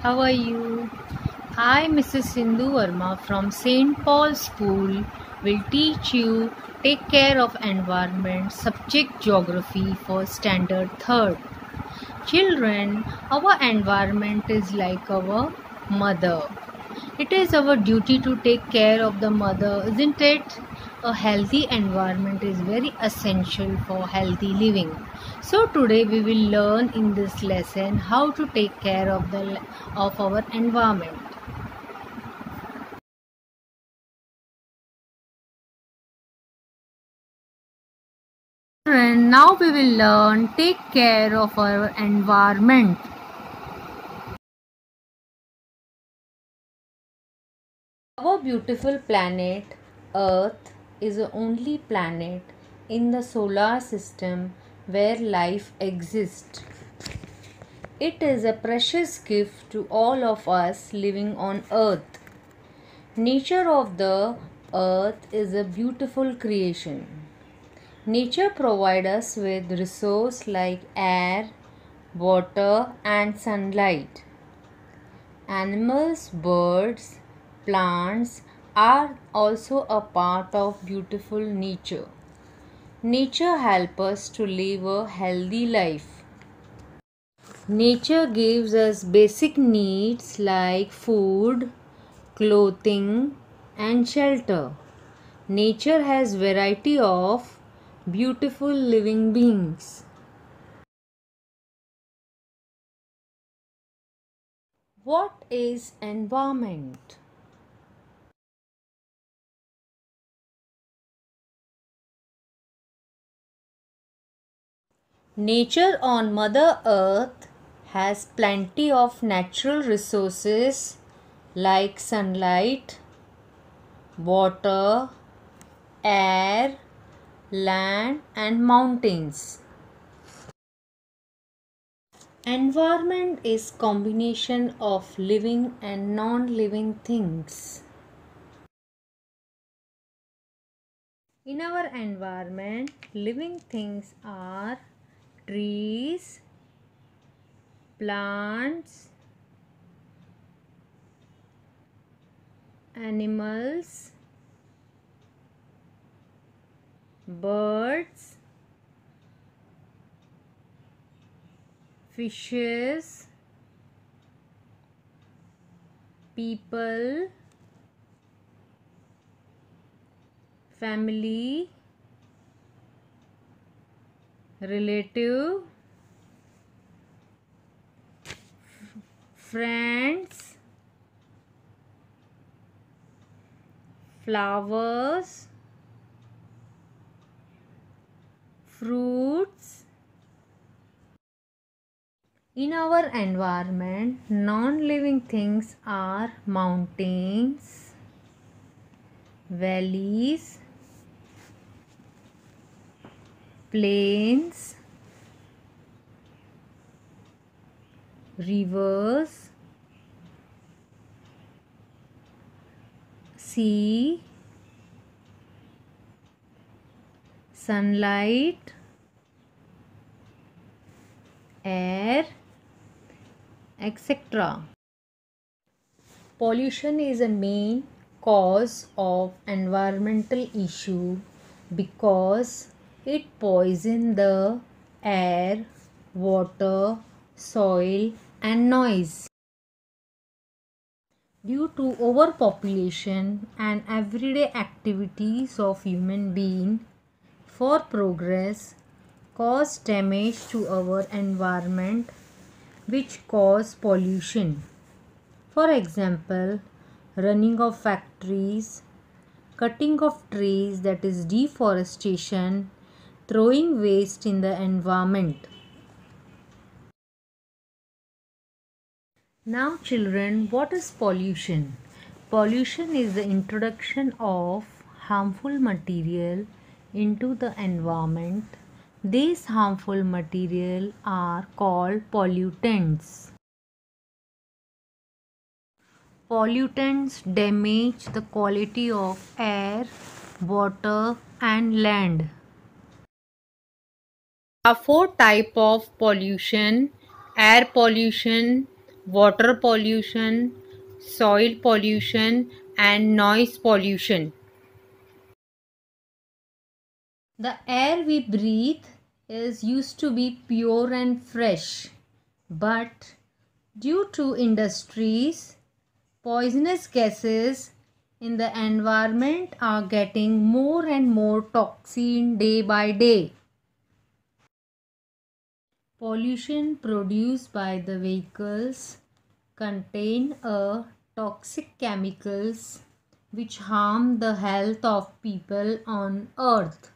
How are you? I, Mrs. Sindhu Verma from St. Paul's School, will teach you Take Care of Environment subject Geography for Standard 3rd. Children, our environment is like our mother. It is our duty to take care of the mother, isn't it? A healthy environment is very essential for healthy living. So today we will learn in this lesson how to take care of our environment. Children, now we will learn take care of our environment. Our beautiful planet Earth is the only planet in the solar system where life exists. It is a precious gift to all of us living on Earth. Nature of the Earth is a beautiful creation. Nature provides us with resources like air, water and sunlight. Animals, birds, plants are also a part of beautiful nature. Nature helps us to live a healthy life. Nature gives us basic needs like food, clothing and shelter. Nature has variety of beautiful living beings. What is environment? Nature on Mother Earth has plenty of natural resources like sunlight, water, air, land and mountains. Environment is combination of living and non-living things. In our environment, living things are trees, plants, animals, birds, fishes, people, family, relative, friends, flowers, fruits. In our environment, non-living things are mountains, valleys, plains, rivers, sea, sunlight, air, etc. Pollution is a main cause of environmental issue because it poisons the air, water, soil and noise. Due to overpopulation and everyday activities of human being for progress cause damage to our environment which cause pollution. For example, running of factories, cutting of trees that is deforestation, throwing waste in the environment. Now children, what is pollution? Pollution is the introduction of harmful material into the environment. These harmful material are called pollutants. Pollutants damage the quality of air, water and land. There are four types of pollution: air pollution, water pollution, soil pollution, and noise pollution. The air we breathe is used to be pure and fresh, but due to industries, poisonous gases in the environment are getting more and more toxic day by day. Pollution produced by the vehicles contain toxic chemicals which harm the health of people on earth.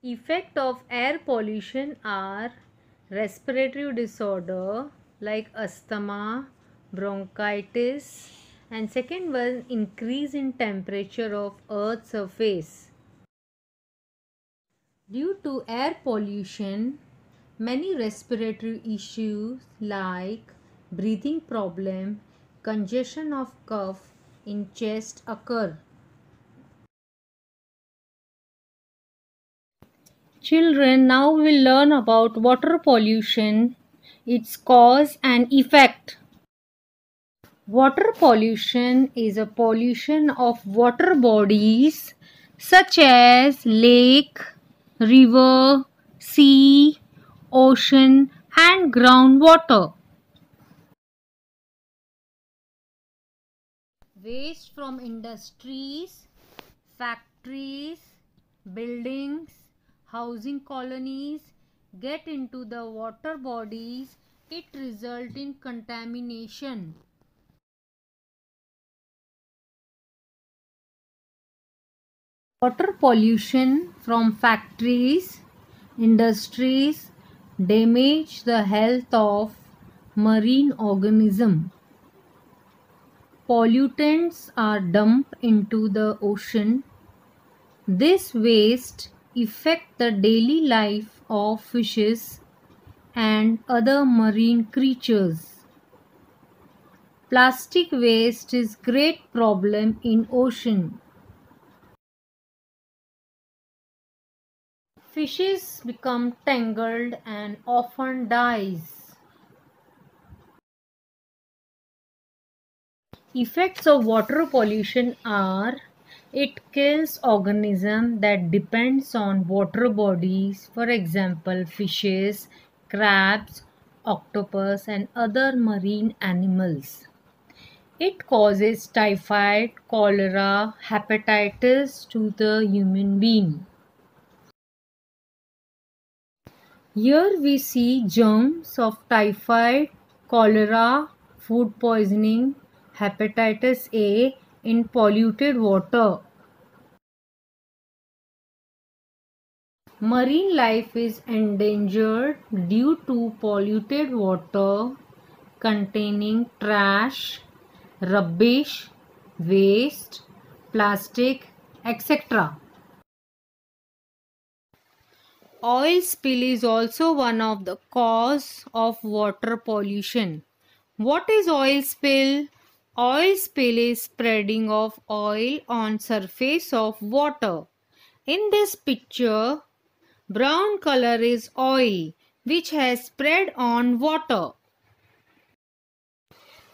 Effect of air pollution are respiratory disorder like asthma, bronchitis, and second one, increase in temperature of earth's surface. Due to air pollution, many respiratory issues like breathing problem, congestion of cough in chest occur. Children, now will learn about water pollution, its cause and effect. Water pollution is a pollution of water bodies such as lake, river, sea, ocean and groundwater. Waste from industries, factories, buildings, housing colonies get into the water bodies. It results in contamination. Water pollution from factories, industries damage the health of marine organisms. Pollutants are dumped into the ocean. This waste affects the daily life of fishes and other marine creatures. Plastic waste is great problem in ocean. Fishes become tangled and often dies. Effects of water pollution are it kills organisms that depends on water bodies, for example fishes, crabs, octopus and other marine animals. It causes typhoid, cholera, hepatitis to the human being. Here we see germs of typhoid, cholera, food poisoning, hepatitis A in polluted water. Marine life is endangered due to polluted water containing trash, rubbish, waste, plastic, etc. Oil spill is also one of the cause of water pollution. What is oil spill? Oil spill is spreading of oil on surface of water. In this picture, brown color is oil which has spread on water.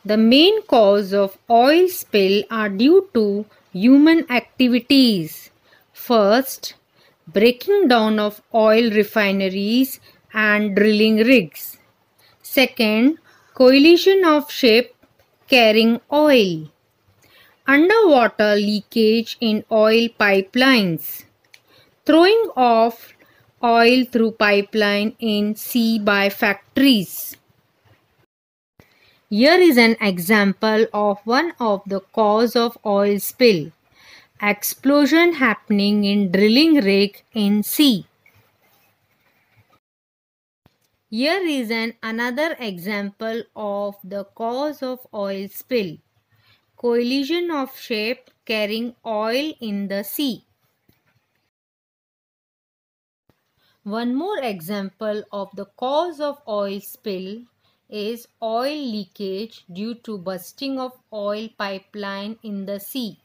The main cause of oil spill are due to human activities. First, breaking down of oil refineries and drilling rigs. Second, collision of ship carrying oil. Underwater leakage in oil pipelines. Throwing of oil through pipeline in sea by factories. Here is an example of one of the cause of oil spill. Explosion happening in drilling rig in sea. Here is another example of the cause of oil spill. Collision of ship carrying oil in the sea. One more example of the cause of oil spill is oil leakage due to bursting of oil pipeline in the sea.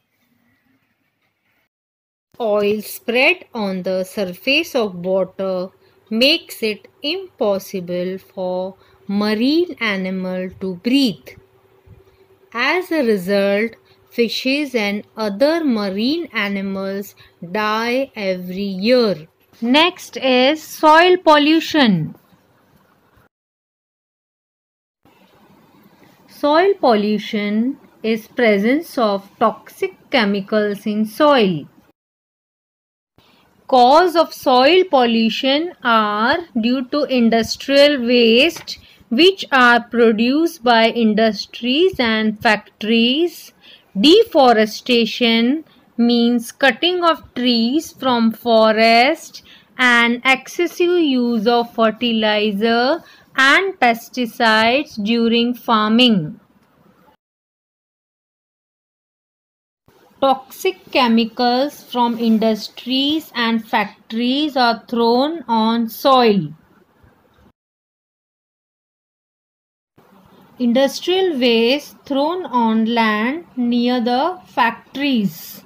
Oil spread on the surface of water makes it impossible for marine animals to breathe. As a result, fishes and other marine animals die every year. Next is soil pollution. Soil pollution is presence of toxic chemicals in soil. Cause of soil pollution are due to industrial waste which are produced by industries and factories. Deforestation means cutting of trees from forest and excessive use of fertilizer and pesticides during farming. Toxic chemicals from industries and factories are thrown on soil. Industrial waste thrown on land near the factories.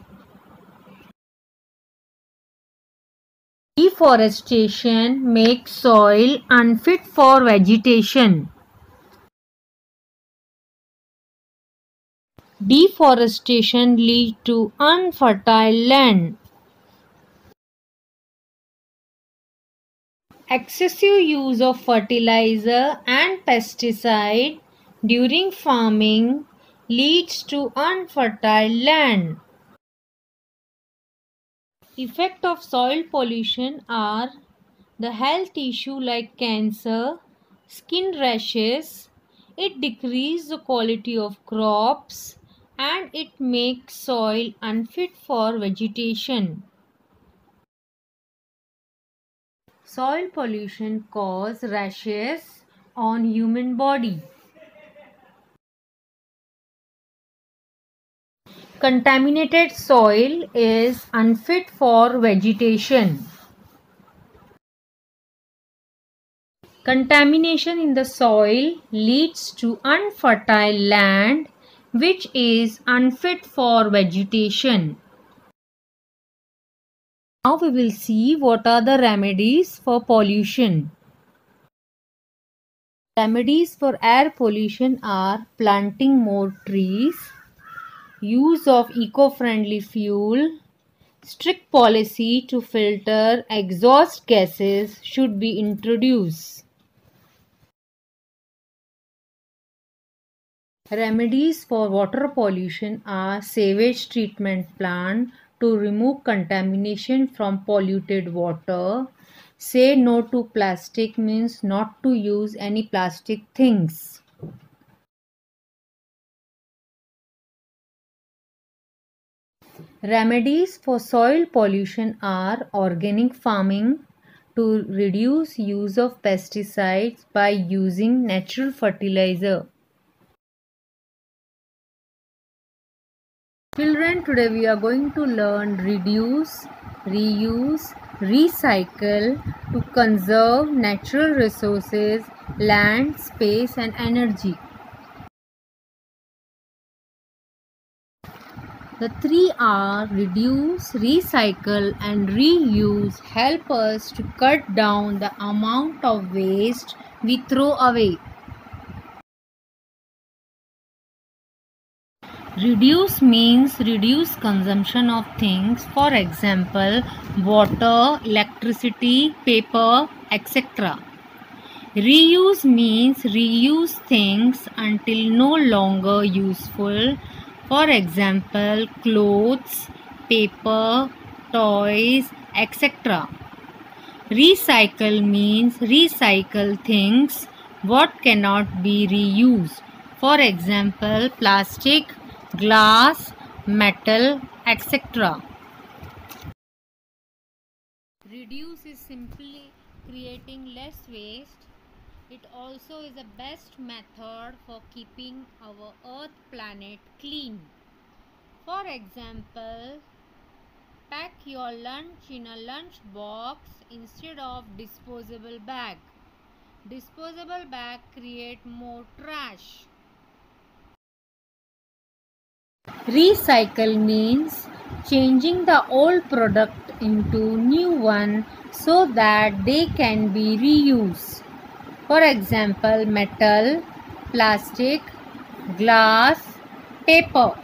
Deforestation makes soil unfit for vegetation. Deforestation leads to unfertile land. Excessive use of fertilizer and pesticide during farming leads to unfertile land. Effects of soil pollution are the health issue like cancer, skin rashes, it decreases the quality of crops and it makes soil unfit for vegetation. Soil pollution causes rashes on human body. Contaminated soil is unfit for vegetation. Contamination in the soil leads to unfertile land which is unfit for vegetation. Now we will see what are the remedies for pollution. Remedies for air pollution are planting more trees, use of eco-friendly fuel, strict policy to filter exhaust gases should be introduced. Remedies for water pollution are sewage treatment plant to remove contamination from polluted water. Say no to plastic means not to use any plastic things. Remedies for soil pollution are organic farming to reduce use of pesticides by using natural fertilizer. Children, today we are going to learn reduce, reuse, recycle to conserve natural resources, land, space and energy. The 3R reduce, recycle and reuse help us to cut down the amount of waste we throw away. Reduce means reduce consumption of things, for example, water, electricity, paper, etc. Reuse means reuse things until no longer useful, for example, clothes, paper, toys, etc. Recycle means recycle things what cannot be reused, for example, plastic, glass, metal, etc. Reduce is simply creating less waste. It also is the best method for keeping our earth planet clean. For example, pack your lunch in a lunch box instead of disposable bag. Disposable bag create more trash. Recycle means changing the old product into new one so that they can be reused. For example, metal, plastic, glass, paper.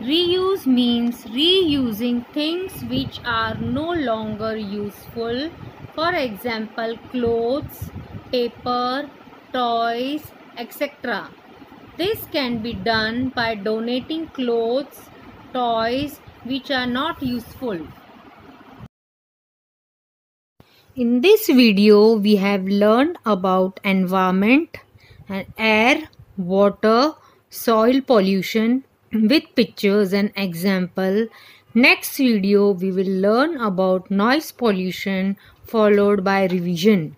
Reuse means reusing things which are no longer useful. For example, clothes, paper, toys, etc. This can be done by donating clothes, toys which are not useful. In this video, we have learned about environment and air, water, soil pollution with pictures and example. Next video, we will learn about noise pollution followed by revision.